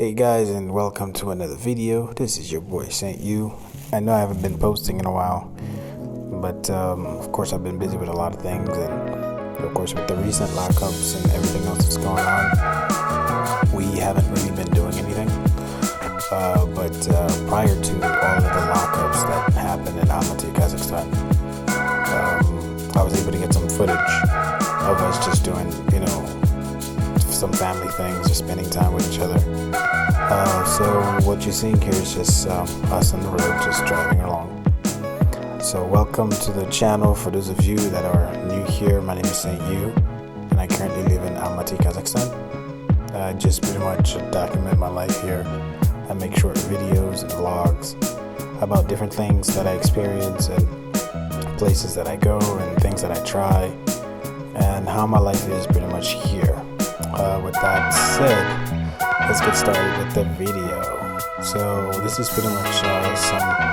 Hey guys, and welcome to another video. This is your boy Saint You. I know I haven't been posting in a while, but of course I've been busy with a lot of things, and of course with the recent lockups and everything else that's going on, we haven't really been doing anything. But prior to all of the lockups that happened in Almaty, Kazakhstan, I was able to get some footage of us just doing, some family things, just spending time with each other. So what you're seeing here is just us on the road, just driving along. So welcome to the channel. For those of you that are new here, my name is Saint You, and I currently live in Almaty, Kazakhstan. I just pretty much document my life here. I make short videos and vlogs about different things that I experience and places that I go and things that I try and how my life is pretty much here. With that said, let's get started with the video. So this is pretty much some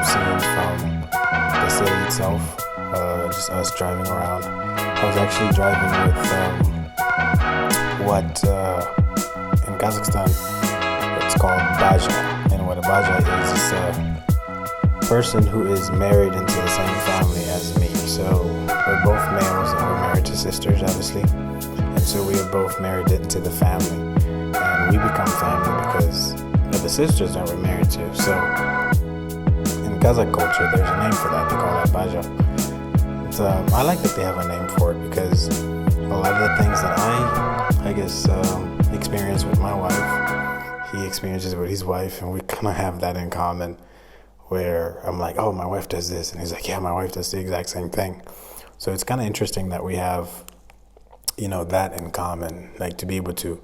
scenes from the city itself, just us driving around. I was actually driving with in Kazakhstan it's called baja, and what a baja is a person who is married into the same family as me. So we're both males and we're married to sisters, obviously. And so we are both married into the family, and we become family because of the sisters that we're married to. So in Kazakh culture, there's a name for that. They call that baja. I like that they have a name for it because a lot of the things that I guess experience with my wife, he experiences with his wife, and we kind of have that in common. Where I'm like, oh, my wife does this, and he's like, yeah, my wife does the exact same thing. So it's kind of interesting that we have that in common, like to be able to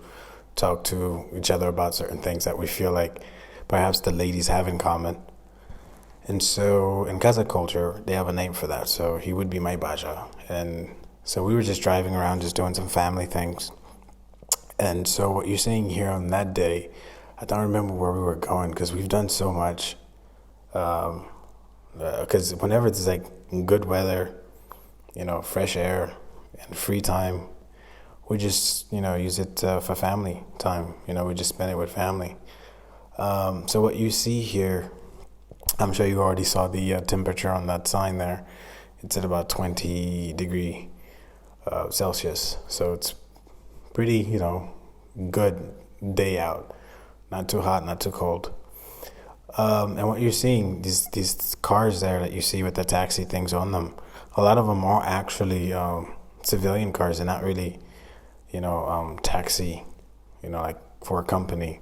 talk to each other about certain things that we feel like perhaps the ladies have in common. And so in Kazakh culture, they have a name for that. So he would be my baja. And so we were just driving around, just doing some family things. And so what you're seeing here on that day, I don't remember where we were going because we've done so much. Because whenever it's like good weather, fresh air and free time, we just, use it for family time. We just spend it with family. So what you see here, I'm sure you already saw the temperature on that sign there. It's at about 20 degree Celsius. So it's pretty, good day out. Not too hot, not too cold. And what you're seeing, these cars there that you see with the taxi things on them, a lot of them are actually civilian cars. They're not really taxi, like for a company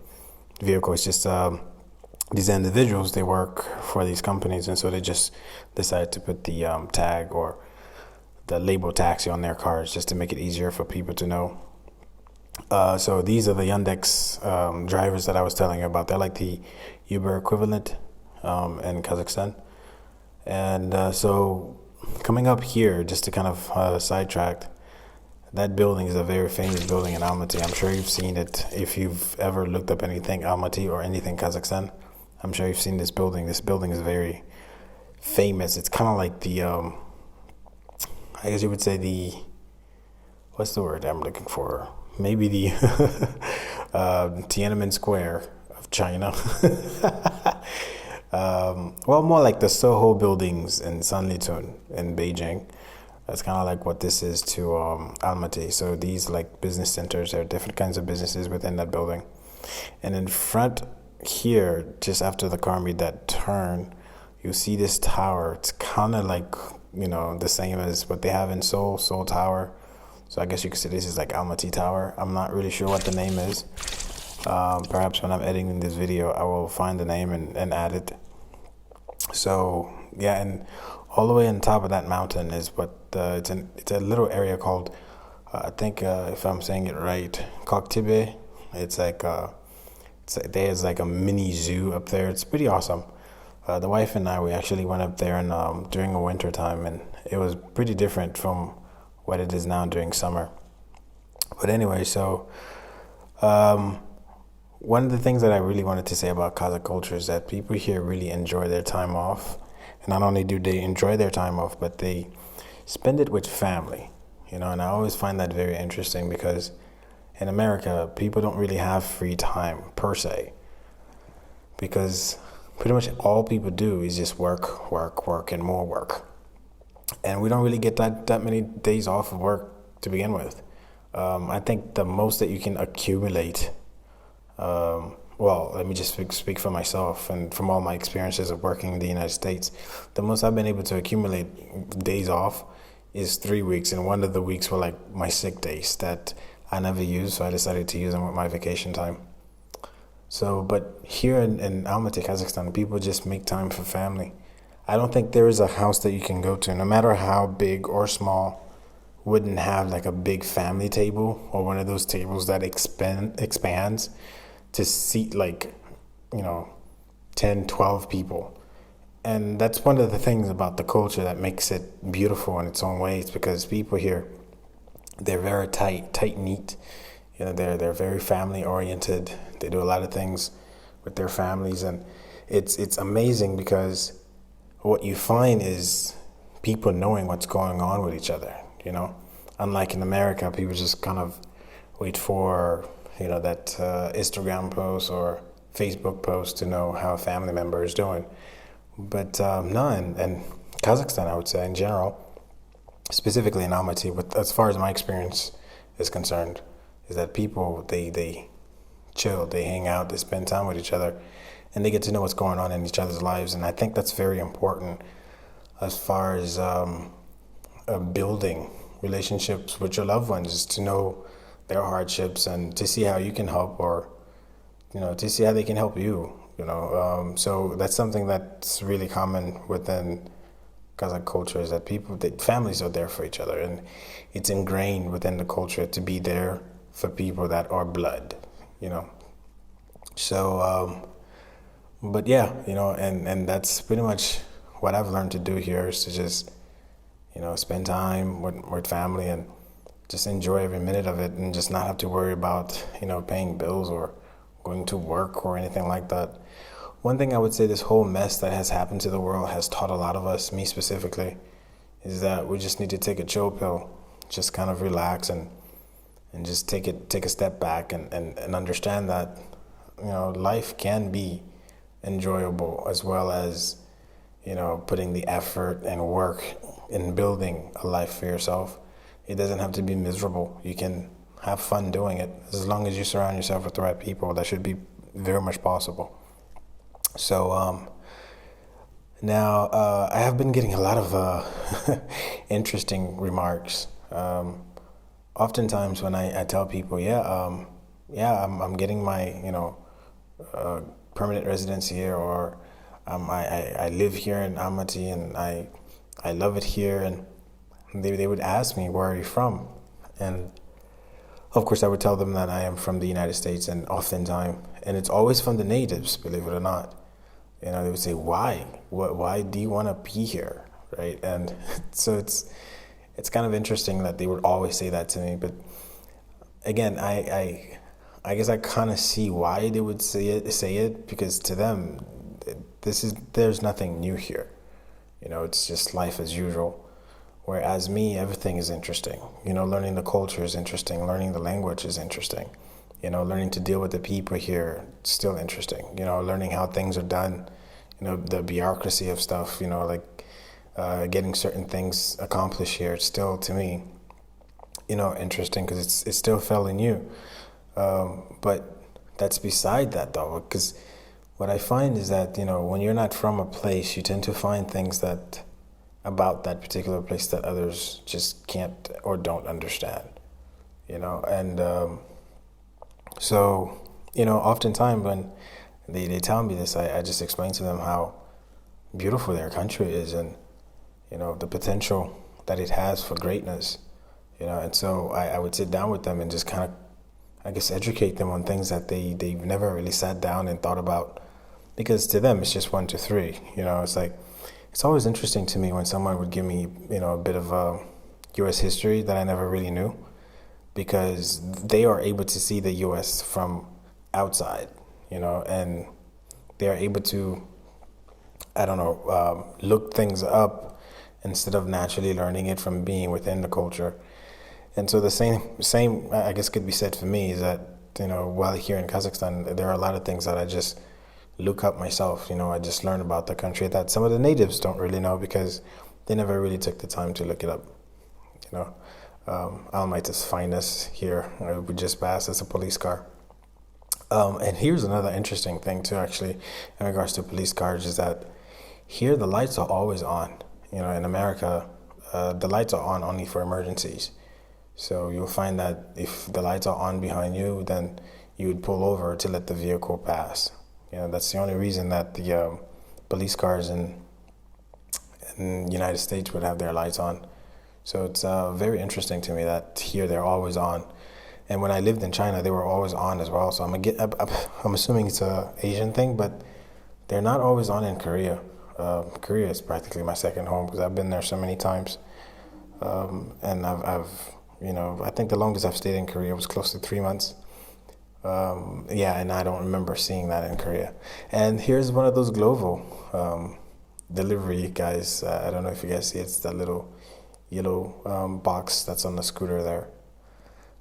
vehicle. It's just these individuals, they work for these companies, and so they just decided to put the tag or the label taxi on their cars just to make it easier for people to know. So these are the Yandex drivers that I was telling you about. They're like the Uber equivalent in Kazakhstan. And so coming up here, just to kind of sidetrack, that building is a very famous building in Almaty. I'm sure you've seen it if you've ever looked up anything Almaty or anything Kazakhstan. I'm sure you've seen this building. This building is very famous. It's kind of like the, I guess you would say what's the word I'm looking for? Maybe the Tiananmen Square of China. Well, more like the Soho buildings in Sanlitun in Beijing. That's kind of like what this is to Almaty. So these like business centers, there are different kinds of businesses within that building. And in front here, just after the car made that turn, you see this tower. It's kind of like, the same as what they have in Seoul Tower. So I guess you could say this is like Almaty Tower. I'm not really sure what the name is. Perhaps when I'm editing this video, I will find the name and add it. So yeah, and all the way on top of that mountain is what it's a little area called, I think if I'm saying it right, Koktibe. It's like there's like a mini zoo up there. It's pretty awesome. The wife and I, we actually went up there and during the winter time, and it was pretty different from what it is now during summer. But anyway, so one of the things that I really wanted to say about Kazakh culture is that people here really enjoy their time off. And not only do they enjoy their time off, but they spend it with family, and I always find that very interesting because in America, people don't really have free time per se. because pretty much all people do is just work, work, work, and more work. And we don't really get that many days off of work to begin with. I think the most that you can accumulate, well, let me just speak for myself and from all my experiences of working in the United States, the most I've been able to accumulate days off is 3 weeks, and one of the weeks were like my sick days that I never used, so I decided to use them with my vacation time. So, but here in Almaty, Kazakhstan, people just make time for family. I don't think there is a house that you can go to, no matter how big or small, wouldn't have like a big family table or one of those tables that expands to seat like, 10, 12 people. And that's one of the things about the culture that makes it beautiful in its own ways, because people here, they're very tight knit. They're very family oriented. They do a lot of things with their families, and it's amazing because what you find is people knowing what's going on with each other. Unlike in America, people just kind of wait for that Instagram post or Facebook post to know how a family member is doing. But no, and Kazakhstan, I would say in general, specifically in Almaty, as far as my experience is concerned, is that people, they chill, they hang out, they spend time with each other, and they get to know what's going on in each other's lives. And I think that's very important as far as building relationships with your loved ones, is to know their hardships and to see how you can help, or to see how they can help you. So that's something that's really common within Kazakh culture, is that families are there for each other, and it's ingrained within the culture to be there for people that are blood. So, but yeah, and that's pretty much what I've learned to do here, is to just, spend time with family and just enjoy every minute of it, and just not have to worry about, paying bills or going to work or anything like that. One thing I would say, this whole mess that has happened to the world has taught a lot of us, me specifically, is that we just need to take a chill pill, just kind of relax and just take a step back and understand that, life can be enjoyable, as well as, putting the effort and work in building a life for yourself. It doesn't have to be miserable. You can have fun doing it, as long as you surround yourself with the right people. That should be very much possible. So now I have been getting a lot of interesting remarks. Oftentimes when I tell people, I'm getting my permanent residency here, or I live here in Almaty and I love it here, and they would ask me, where are you from? And of course I would tell them that I am from the United States, and oftentimes, and it's always from the natives, believe it or not. They would say, why? Why do you want to be here, right? And so it's kind of interesting that they would always say that to me. But again, I guess I kind of see why they would say it, because to them, there's nothing new here. It's just life as usual. Whereas me, everything is interesting. Learning the culture is interesting. Learning the language is interesting. Learning to deal with the people here, still interesting. Learning how things are done, the bureaucracy of stuff, getting certain things accomplished here, it's still, to me, interesting, because it's still fairly new. But that's beside that, though, because what I find is that, when you're not from a place, you tend to find things about that particular place that others just can't or don't understand, and so, oftentimes when they tell me this, I just explain to them how beautiful their country is, and, the potential that it has for greatness, and so I would sit down with them and just kind of, I guess, educate them on things that they've never really sat down and thought about, because to them it's just 1, 2, 3. It's like, it's always interesting to me when someone would give me, a bit of U.S. history that I never really knew, because they are able to see the U.S. from outside, and they are able to, look things up instead of naturally learning it from being within the culture. And so the same, I guess, could be said for me, is that, while here in Kazakhstan, there are a lot of things that I just look up myself. I just learned about the country that some of the natives don't really know because they never really took the time to look it up. Almaty's finest here. We just passed as a police car. And here's another interesting thing too, actually, in regards to police cars, is that here the lights are always on. In America, the lights are on only for emergencies. So you'll find that if the lights are on behind you, then you would pull over to let the vehicle pass. That's the only reason that the police cars in the United States would have their lights on. So it's very interesting to me that here they're always on. And when I lived in China, they were always on as well. So I'm assuming it's an Asian thing, but they're not always on in Korea. Korea is practically my second home because I've been there so many times. And I've I think the longest I've stayed in Korea was close to 3 months. And I don't remember seeing that in Korea. And here's one of those Glovo delivery guys. I don't know if you guys see it. It's that little yellow box that's on the scooter there.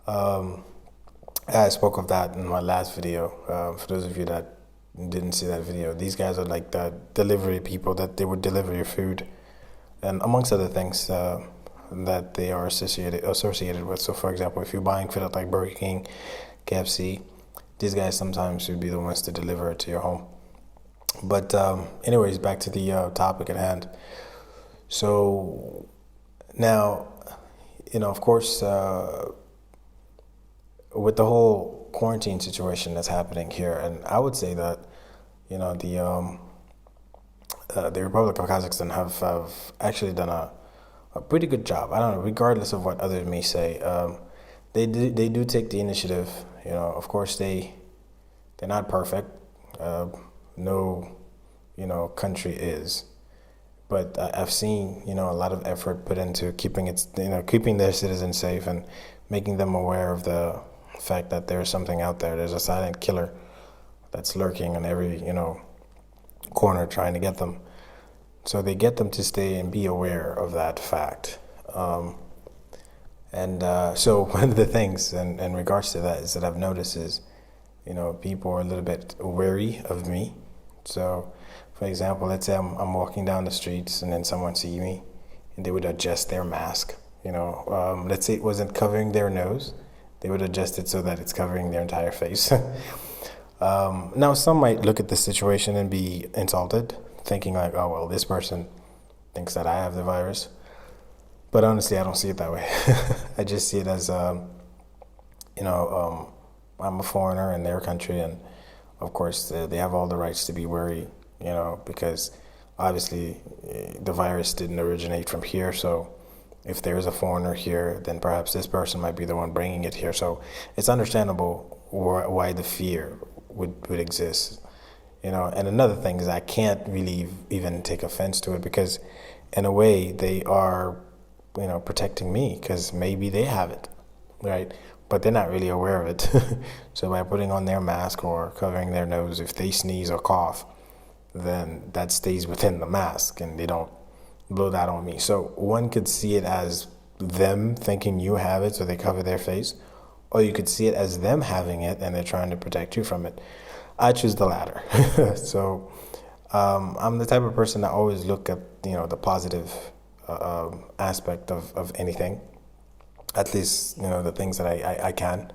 I spoke of that in my last video. For those of you that didn't see that video, these guys are like the delivery people that they would deliver your food, and amongst other things that they are associated with. So, for example, if you're buying food at like Burger King, KFC, these guys sometimes would be the ones to deliver it to your home. But anyways, back to the topic at hand. So now, of course, with the whole quarantine situation that's happening here, and I would say that, the Republic of Kazakhstan have actually done a pretty good job. I don't know, regardless of what others may say. They do take the initiative. Of course, they're not perfect. No, country is. But I've seen, a lot of effort put into keeping their citizens safe and making them aware of the fact that there's something out there. There's a silent killer that's lurking on every, corner trying to get them. So they get them to stay and be aware of that fact. So one of the things in regards to that is that I've noticed is, people are a little bit wary of me. So, for example, let's say I'm walking down the streets and then someone see me and they would adjust their mask. Let's say it wasn't covering their nose, they would adjust it so that it's covering their entire face. Now, some might look at the situation and be insulted, thinking like, oh, well, this person thinks that I have the virus. But honestly, I don't see it that way. I just see it as, I'm a foreigner in their country, and of course, they have all the rights to be worried, because obviously the virus didn't originate from here. So if there is a foreigner here, then perhaps this person might be the one bringing it here. So it's understandable why the fear would exist, And another thing is I can't really even take offense to it because, in a way, they are, protecting me because maybe they have it, right? But they're not really aware of it. So by putting on their mask or covering their nose, if they sneeze or cough, then that stays within the mask and they don't blow that on me. So one could see it as them thinking you have it, so they cover their face, or you could see it as them having it and they're trying to protect you from it. I choose the latter. So I'm the type of person that always look at the positive aspect of anything, at least the things that I can.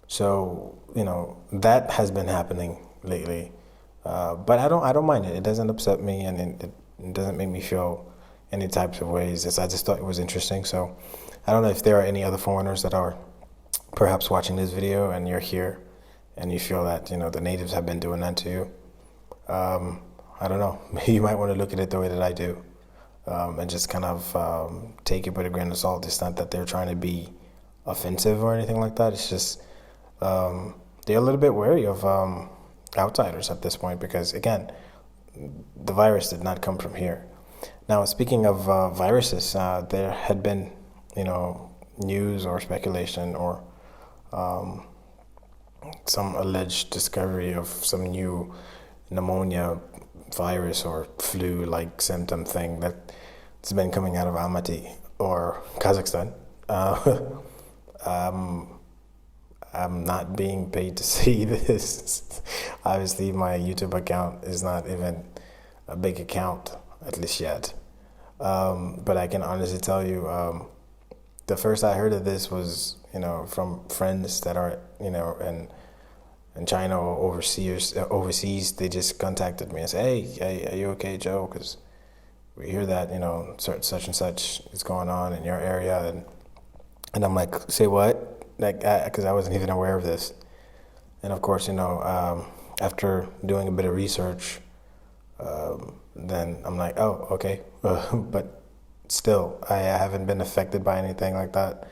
So that has been happening lately, but I don't mind it. It doesn't upset me, and it doesn't make me feel any types of ways. I just thought it was interesting. So I don't know if there are any other foreigners that are perhaps watching this video and you're here and you feel that the natives have been doing that to you. I don't know. You might want to look at it the way that I do, and just kind of take it with a grain of salt. It's not that they're trying to be offensive or anything like that. It's just they're a little bit wary of outsiders at this point because, again, the virus did not come from here. Now, speaking of viruses, there had been, news or speculation or some alleged discovery of some new pneumonia virus or flu-like symptom thing that's been coming out of Almaty or Kazakhstan. I'm not being paid to say this. Obviously, my YouTube account is not even a big account, at least yet. But I can honestly tell you, the first I heard of this was, from friends that are, in China or overseas. They just contacted me and said, hey, are you okay, Joe? Because we hear that, such and such is going on in your area. And I'm like, say what? Like, because I wasn't even aware of this. And of course, after doing a bit of research, then I'm like, oh, okay. But still, I haven't been affected by anything like that,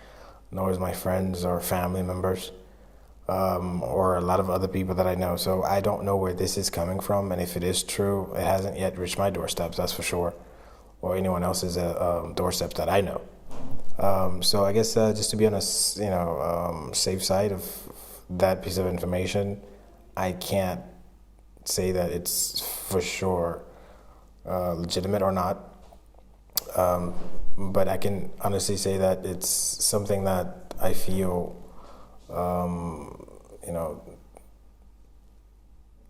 nor is my friends or family members, or a lot of other people that I know. So I don't know where this is coming from, and if it is true, it hasn't yet reached my doorsteps, that's for sure, or anyone else's doorsteps that I know. So I guess just to be on a safe side of that piece of information, I can't say that it's for sure legitimate or not. But I can honestly say that it's something that I feel,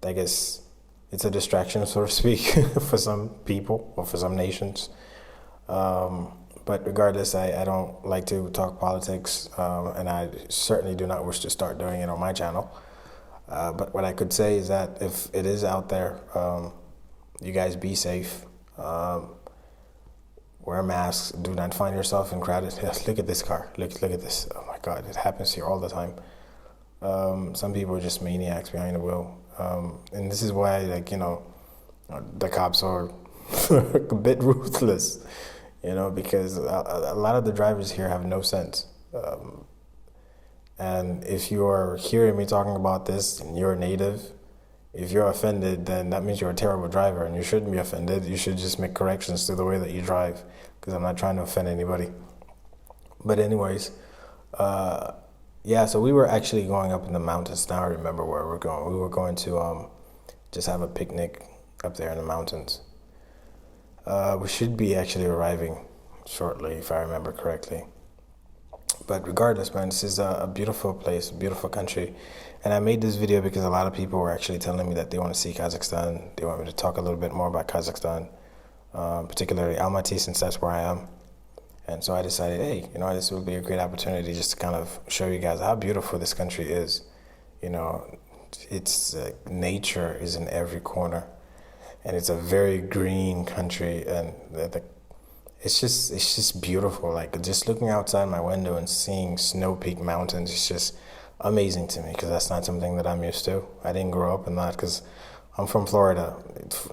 I guess it's a distraction, so to speak, for some people or for some nations. But regardless, I don't like to talk politics, and I certainly do not wish to start doing it on my channel. But what I could say is that if it is out there, you guys be safe. Wear masks. Do not find yourself in crowded. Look at this car. Look at this. Oh my God, it happens here all the time. Some people are just maniacs behind the wheel, and this is why, the cops are a bit ruthless. Because a lot of the drivers here have no sense. And if you are hearing me talking about this and you're a native, if you're offended, then that means you're a terrible driver, and you shouldn't be offended. You should just make corrections to the way that you drive, because I'm not trying to offend anybody. But anyways, so we were actually going up in the mountains. Now I remember where we're going. We were going to just have a picnic up there in the mountains. We should be actually arriving shortly, if I remember correctly. But regardless, man, this is a beautiful place, a beautiful country. And I made this video because a lot of people were actually telling me that they want to see Kazakhstan. They want me to talk a little bit more about Kazakhstan, particularly Almaty, since that's where I am. And so I decided, hey, this would be a great opportunity just to kind of show you guys how beautiful this country is. It's nature is in every corner. And it's a very green country, and it's just beautiful. Like, just looking outside my window and seeing snow-peaked mountains is just amazing to me, because that's not something that I'm used to. I didn't grow up in that, because I'm from Florida.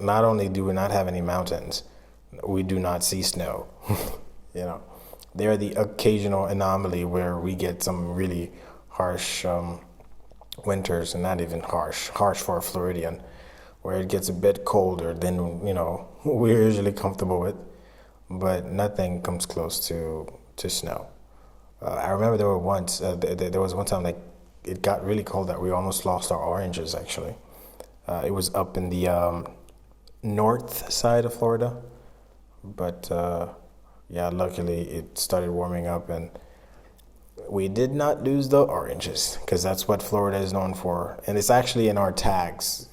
Not only do we not have any mountains, we do not see snow. They're the occasional anomaly where we get some really harsh winters, and not even harsh for a Floridian, where it gets a bit colder than, we're usually comfortable with, but nothing comes close to snow. I remember there was one time, like, it got really cold that we almost lost our oranges, actually. It was up in the north side of Florida, but luckily it started warming up, and we did not lose the oranges, because that's what Florida is known for. And it's actually in our tags.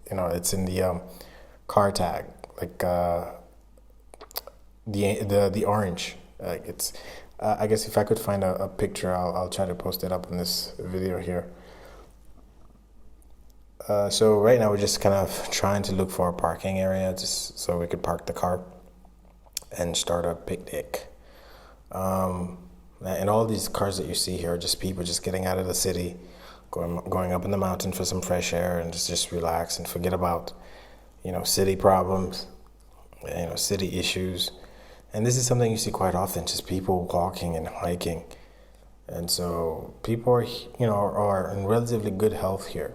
It's in the car tag, like the orange. It's I guess if I could find a picture, I'll try to post it up in this video here. So right now we're just kind of trying to look for a parking area, just so we could park the car and start a picnic. And all these cars that you see here are just people just getting out of the city, going up in the mountain for some fresh air and just relax and forget about, city problems, city issues. And this is something you see quite often, just people walking and hiking. And so people are in relatively good health here.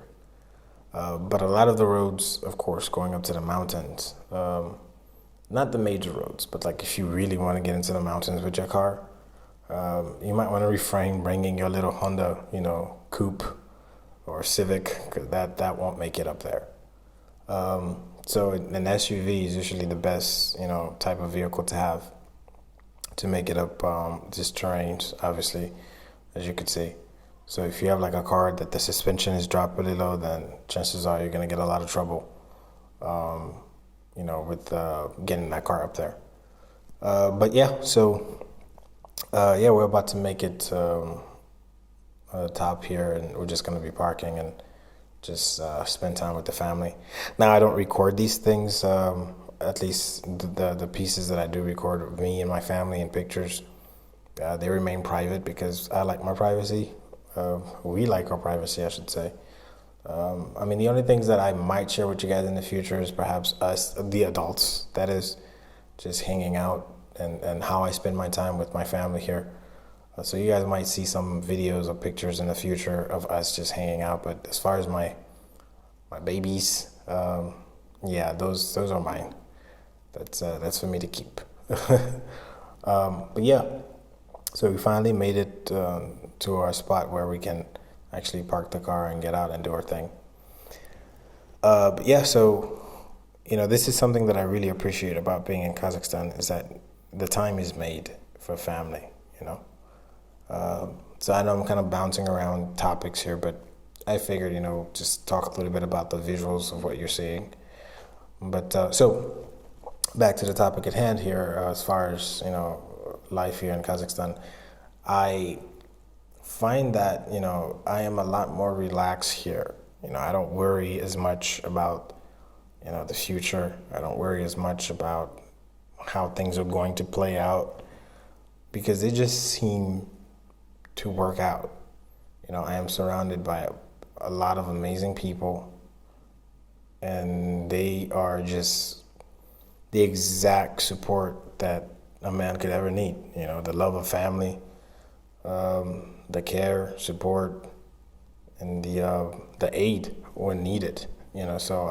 But a lot of the roads, of course, going up to the mountains, not the major roads, but like if you really want to get into the mountains with your car, you might want to refrain bringing your little Honda, coupe or Civic, because that won't make it up there. So an SUV is usually the best, type of vehicle to have to make it up this terrain, obviously, as you could see. So if you have like a car that the suspension is dropped really low, then chances are you're gonna get a lot of trouble, with getting that car up there. But yeah, so we're about to make it top here, and we're just gonna be parking and just spend time with the family. Now I don't record these things. At least the pieces that I do record of me and my family and pictures, they remain private because I like my privacy. We like our privacy, I should say. The only things that I might share with you guys in the future is perhaps us, the adults, that is, just hanging out and how I spend my time with my family here. So you guys might see some videos or pictures in the future of us just hanging out. But as far as my babies, those are mine. That's for me to keep. But yeah, so we finally made it to our spot where we can actually park the car and get out and do our thing. This is something that I really appreciate about being in Kazakhstan, is that the time is made for family, So I know I'm kind of bouncing around topics here, but I figured, just talk a little bit about the visuals of what you're seeing. But so back to the topic at hand here, as far as, life here in Kazakhstan, I find that, I am a lot more relaxed here. I don't worry as much about, the future. I don't worry as much about how things are going to play out because they just seem to work out. I am surrounded by a lot of amazing people, and they are just the exact support that a man could ever need. The love of family, the care, support, and the aid when needed. So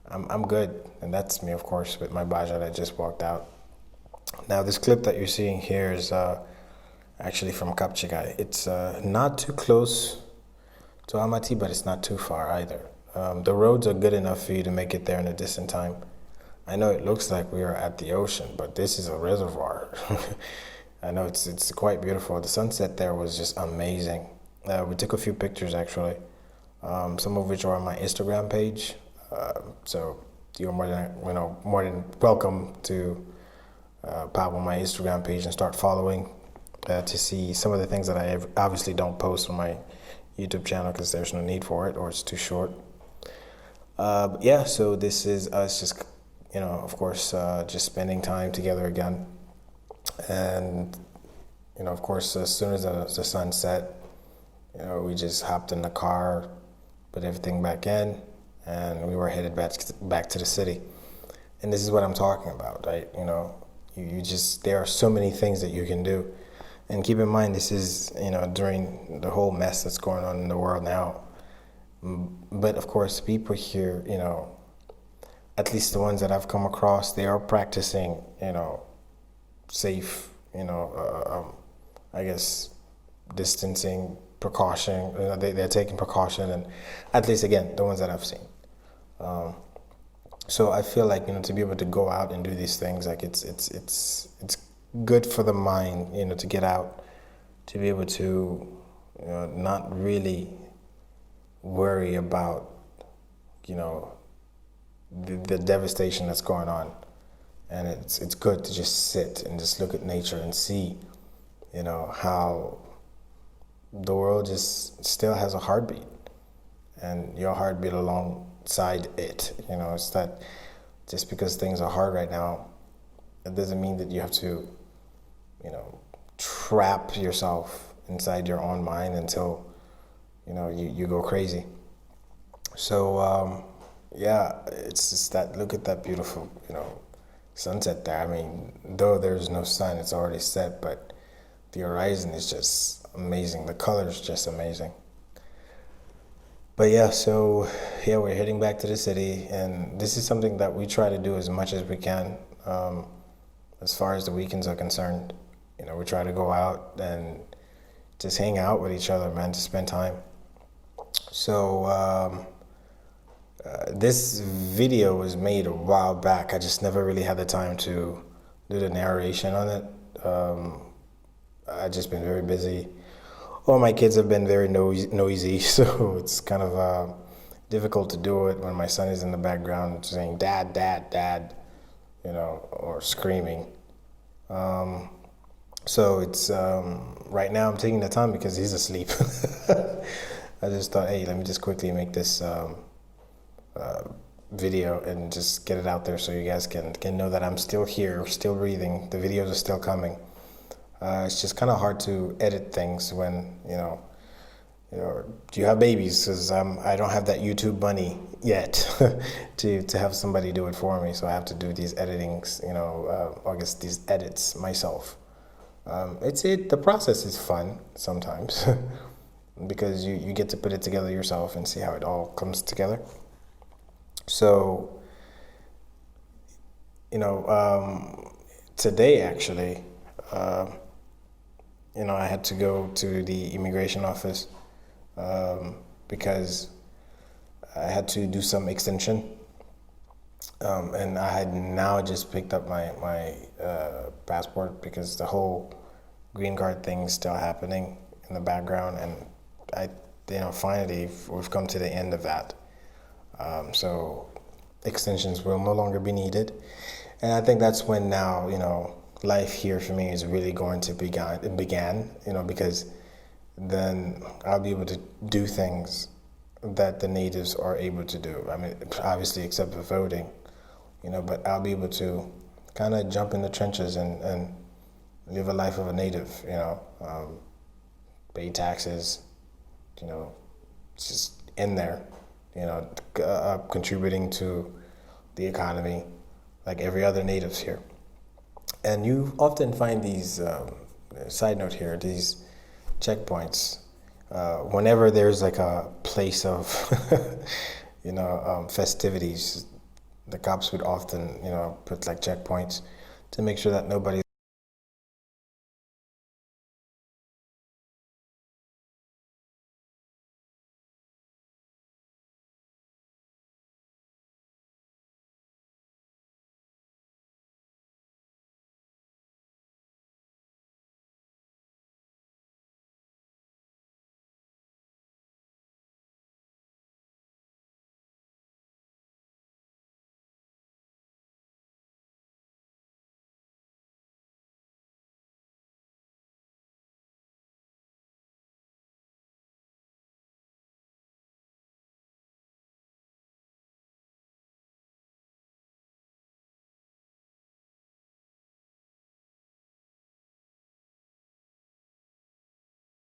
I'm good, and that's me, of course, with my baja that just walked out. Now, this clip that you're seeing here is actually from Kapchigai. It's not too close to Almaty, but it's not too far either. The roads are good enough for you to make it there in a decent time. I know it looks like we are at the ocean, but this is a reservoir. I know it's quite beautiful. The sunset there was just amazing. We took a few pictures actually, some of which are on my Instagram page. So you're more than welcome to pop on my Instagram page and start following to see some of the things that I obviously don't post on my YouTube channel because there's no need for it or it's too short. So this is us just, of course, just spending time together again. And, of course, as soon as the sun set, we just hopped in the car, put everything back in, and we were headed back to the city. And this is what I'm talking about, right? You just, there are so many things that you can do. And keep in mind, this is, during the whole mess that's going on in the world now. But of course, people here, at least the ones that I've come across, they are practicing, safe, I guess, distancing, precaution. They're taking precaution, and at least, again, the ones that I've seen. So I feel like, to be able to go out and do these things, like it's good for the mind, to get out, to be able to, not really worry about, the devastation that's going on. And it's good to just sit and just look at nature and see, how the world just still has a heartbeat, and your heartbeat alongside it. It's that just because things are hard right now, it doesn't mean that you have to, trap yourself inside your own mind until, you go crazy. So, it's just that, look at that beautiful, sunset there. Though there's no sun, it's already set, but the horizon is just amazing. The color's just amazing. But we're heading back to the city, and this is something that we try to do as much as we can, as far as the weekends are concerned. We try to go out and just hang out with each other, man, to spend time. So, this video was made a while back. I just never really had the time to do the narration on it. I've just been very busy Well, my kids have been very noisy, so it's kind of difficult to do it when my son is in the background saying "Dad, Dad, Dad," or screaming. So it's right now I'm taking the time because he's asleep. I just thought, hey, let me just quickly make this video and just get it out there so you guys can know that I'm still here, still breathing. The videos are still coming. It's just kind of hard to edit things when do you have babies? Because I don't have that YouTube money yet to have somebody do it for me. So I have to do these editings, I guess these edits myself. The process is fun sometimes because you get to put it together yourself and see how it all comes together. So, today actually, I had to go to the immigration office because I had to do some extension. And I had now just picked up my passport because the whole green card thing is still happening in the background, and finally we've come to the end of that. So extensions will no longer be needed, and I think that's when now life here for me is really going to began. Because then I'll be able to do things that the natives are able to do. I mean, obviously except for voting, but I'll be able to kind of jump in the trenches and live a life of a native, pay taxes, just in there, contributing to the economy like every other natives here. And you often find these, side note here, these checkpoints, whenever there's like a place of, festivities, the cops would often, put like checkpoints to make sure that nobody's